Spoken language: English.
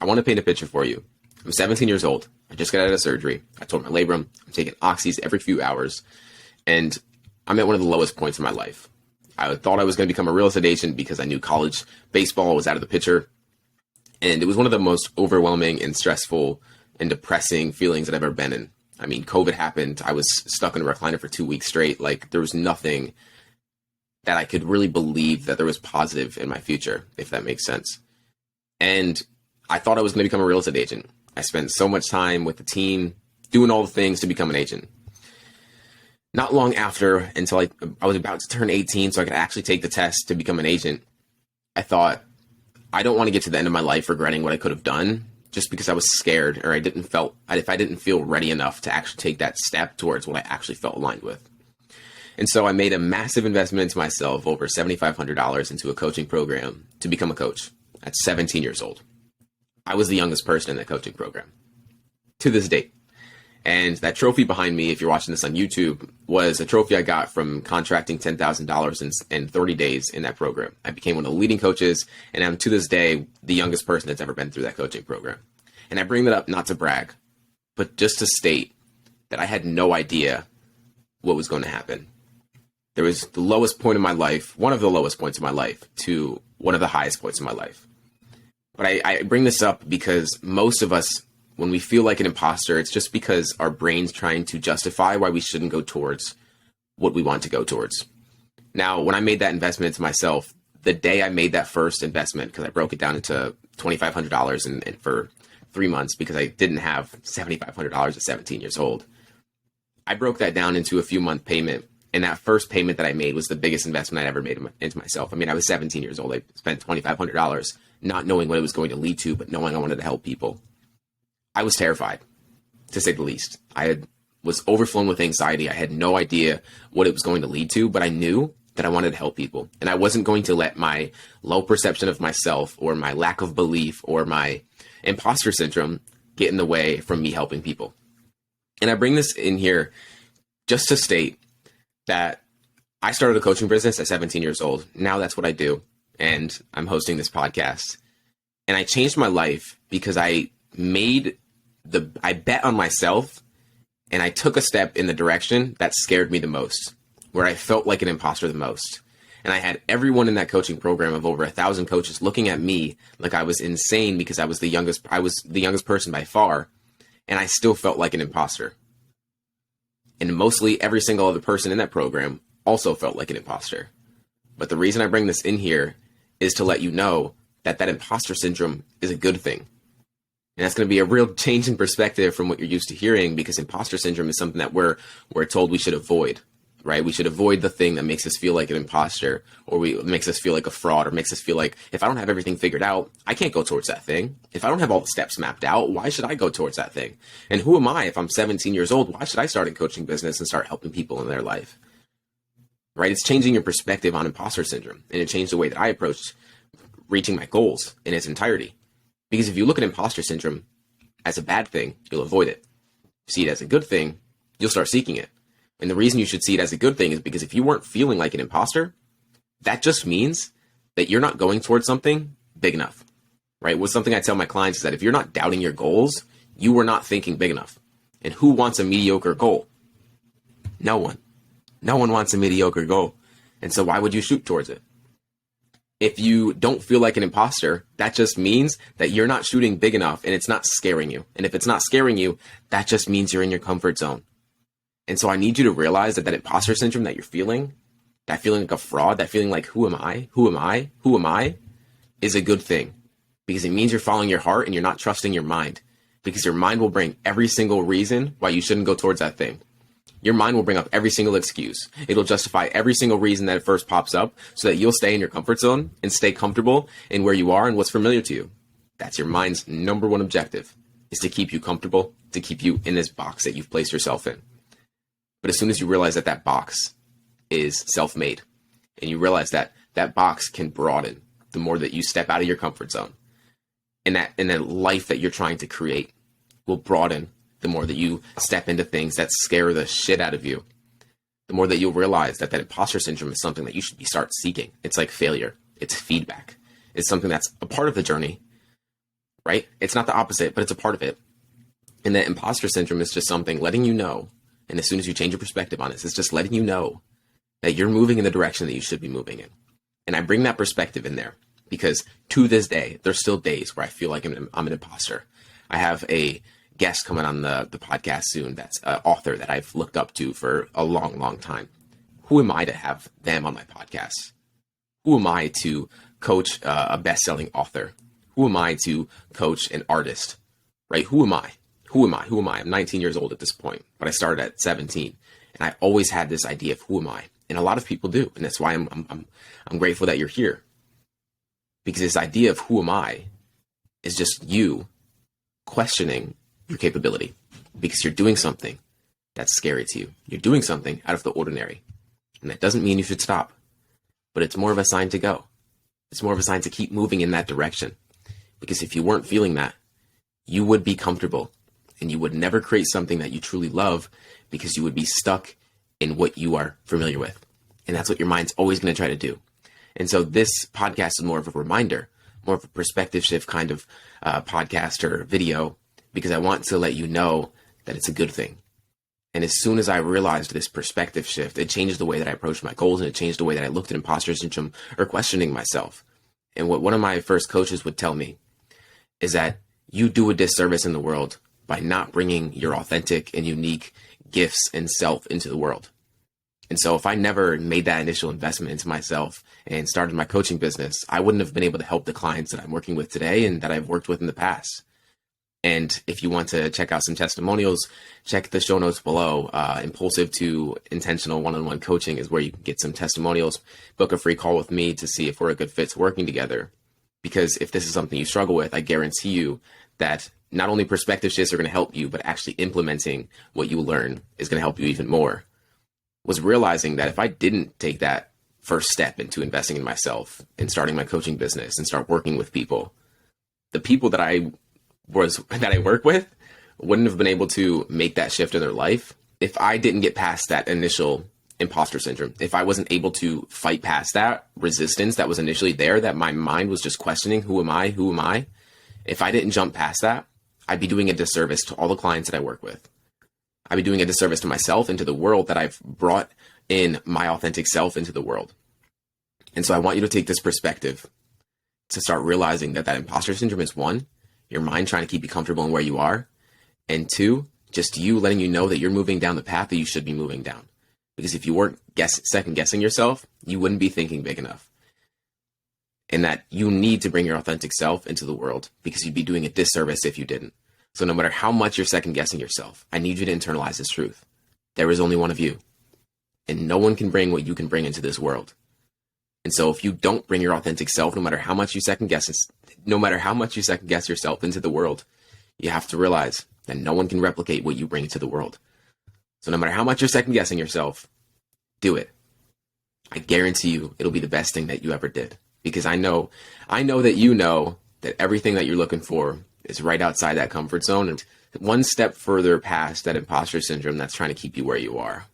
I want to paint a picture for you. I'm 17 years old. I just got out of surgery. I tore my labrum. I'm taking oxys every few hours. And I'm at one of the lowest points in my life. I thought I was going to become a real estate agent because I knew college baseball was out of the picture. And it was one of the most overwhelming and stressful and depressing feelings that I've ever been in. I mean, COVID happened. I was stuck in a recliner for 2 weeks straight. Like, there was nothing that I could really believe that there was positive in my future, if that makes sense. And I thought I was going to become a real estate agent. I spent so much time with the team doing all the things to become an agent. Not long after, until I was about to turn 18 so I could actually take the test to become an agent, I thought, I don't want to get to the end of my life regretting what I could have done just because I was scared or if I didn't feel ready enough to actually take that step towards what I actually felt aligned with. And so I made a massive investment into myself, over $7,500 into a coaching program to become a coach at 17 years old. I was the youngest person in that coaching program to this date. And that trophy behind me, if you're watching this on YouTube, was a trophy I got from contracting $10,000 in 30 days in that program. I became one of the leading coaches, and I'm to this day the youngest person that's ever been through that coaching program. And I bring that up not to brag, but just to state that I had no idea what was going to happen. There was the lowest point in my life, one of the lowest points in my life, to one of the highest points in my life. But I bring this up because most of us, when we feel like an imposter, it's just because our brain's trying to justify why we shouldn't go towards what we want to go towards. Now, when I made that investment into myself, the day I made that first investment, because I broke it down into $2,500 and for 3 months because I didn't have $7,500 at 17 years old, I broke that down into a few month payment. And that first payment that I made was the biggest investment I'd ever made into myself. I mean, I was 17 years old. I spent $2,500 not knowing what it was going to lead to, but knowing I wanted to help people. I was terrified, to say the least. Was overflowing with anxiety. I had no idea what it was going to lead to, but I knew that I wanted to help people. And I wasn't going to let my low perception of myself or my lack of belief or my imposter syndrome get in the way from me helping people. And I bring this in here just to state that I started a coaching business at 17 years old. Now that's what I do. And I'm hosting this podcast. And I changed my life because I bet on myself, and I took a step in the direction that scared me the most, where I felt like an imposter the most. And I had everyone in that coaching program of over 1,000 coaches looking at me like I was insane because I was the youngest person by far, and I still felt like an imposter. And mostly every single other person in that program also felt like an imposter. But the reason I bring this in here is to let you know that imposter syndrome is a good thing. And that's going to be a real change in perspective from what you're used to hearing, because imposter syndrome is something that we're told we should avoid, right? We should avoid the thing that makes us feel like an imposter, or makes us feel like a fraud, or makes us feel like, if I don't have everything figured out, I can't go towards that thing. If I don't have all the steps mapped out, why should I go towards that thing? And who am I if I'm 17 years old? Why should I start a coaching business and start helping people in their life? Right? It's changing your perspective on imposter syndrome, and it changed the way that I approached reaching my goals in its entirety. Because if you look at imposter syndrome as a bad thing, you'll avoid it. If you see it as a good thing, you'll start seeking it. And the reason you should see it as a good thing is because if you weren't feeling like an imposter, that just means that you're not going towards something big enough, right? What's something I tell my clients is that if you're not doubting your goals, you were not thinking big enough. And who wants a mediocre goal? No one. No one wants a mediocre goal. And so why would you shoot towards it? If you don't feel like an imposter, that just means that you're not shooting big enough and it's not scaring you. And if it's not scaring you, that just means you're in your comfort zone. And so I need you to realize that imposter syndrome that you're feeling, that feeling like a fraud, that feeling like, who am I? Who am I? Who am I? Is a good thing, because it means you're following your heart and you're not trusting your mind, because your mind will bring every single reason why you shouldn't go towards that thing. Your mind will bring up every single excuse. It'll justify every single reason that it first pops up so that you'll stay in your comfort zone and stay comfortable in where you are and what's familiar to you. That's your mind's number one objective, is to keep you comfortable, to keep you in this box that you've placed yourself in. But as soon as you realize that box is self-made, and you realize that box can broaden the more that you step out of your comfort zone, and that life that you're trying to create will broaden the more that you step into things that scare the shit out of you, the more that you'll realize that imposter syndrome is something that you should start seeking. It's like failure. It's feedback. It's something that's a part of the journey, right? It's not the opposite, but it's a part of it. And that imposter syndrome is just something letting you know. And as soon as you change your perspective on this, it's just letting you know that you're moving in the direction that you should be moving in. And I bring that perspective in there because to this day, there's still days where I feel like I'm an imposter. I have a guest coming on the podcast soon that's an author that I've looked up to for a long, long time. Who am I to have them on my podcast? Who am I to coach a best-selling author? Who am I to coach an artist, right? Who am I? Who am I? Who am I? I'm 19 years old at this point, but I started at 17. And I always had this idea of who am I? And a lot of people do. And that's why I'm grateful that you're here. Because this idea of who am I is just you questioning your capability because you're doing something that's scary to you. You're doing something out of the ordinary. And that doesn't mean you should stop, but it's more of a sign to go. It's more of a sign to keep moving in that direction. Because if you weren't feeling that, you would be comfortable and you would never create something that you truly love because you would be stuck in what you are familiar with. And that's what your mind's always going to try to do. And so this podcast is more of a reminder, more of a perspective shift kind of podcast or video, because I want to let you know that it's a good thing. And as soon as I realized this perspective shift, it changed the way that I approached my goals and it changed the way that I looked at imposter syndrome or questioning myself. And what one of my first coaches would tell me is that you do a disservice in the world by not bringing your authentic and unique gifts and self into the world. And so if I never made that initial investment into myself and started my coaching business, I wouldn't have been able to help the clients that I'm working with today and that I've worked with in the past. And if you want to check out some testimonials, check the show notes below. Impulsive to intentional one-on-one coaching is where you can get some testimonials. Book a free call with me to see if we're a good fit to working together. Because if this is something you struggle with, I guarantee you that not only perspective shifts are going to help you, but actually implementing what you learn is going to help you even more. Was realizing that if I didn't take that first step into investing in myself and starting my coaching business and start working with people, the people that I work with wouldn't have been able to make that shift in their life if I didn't get past that initial imposter syndrome. If I wasn't able to fight past that resistance that was initially there, that my mind was just questioning, who am I? Who am I? If I didn't jump past that, I'd be doing a disservice to all the clients that I work with. I'd be doing a disservice to myself and to the world that I've brought in my authentic self into the world. And so I want you to take this perspective to start realizing that imposter syndrome is one, your mind trying to keep you comfortable in where you are, and two, just you letting you know that you're moving down the path that you should be moving down. Because if you weren't second guessing yourself, you wouldn't be thinking big enough. And that you need to bring your authentic self into the world because you'd be doing a disservice if you didn't. So no matter how much you're second guessing yourself, I need you to internalize this truth. There is only one of you, and no one can bring what you can bring into this world. And so if you don't bring your authentic self, no matter how much you second guess yourself into the world, you have to realize that no one can replicate what you bring into the world. So no matter how much you're second guessing yourself, do it. I guarantee you it'll be the best thing that you ever did. Because I know that you know that everything that you're looking for is right outside that comfort zone and one step further past that imposter syndrome that's trying to keep you where you are.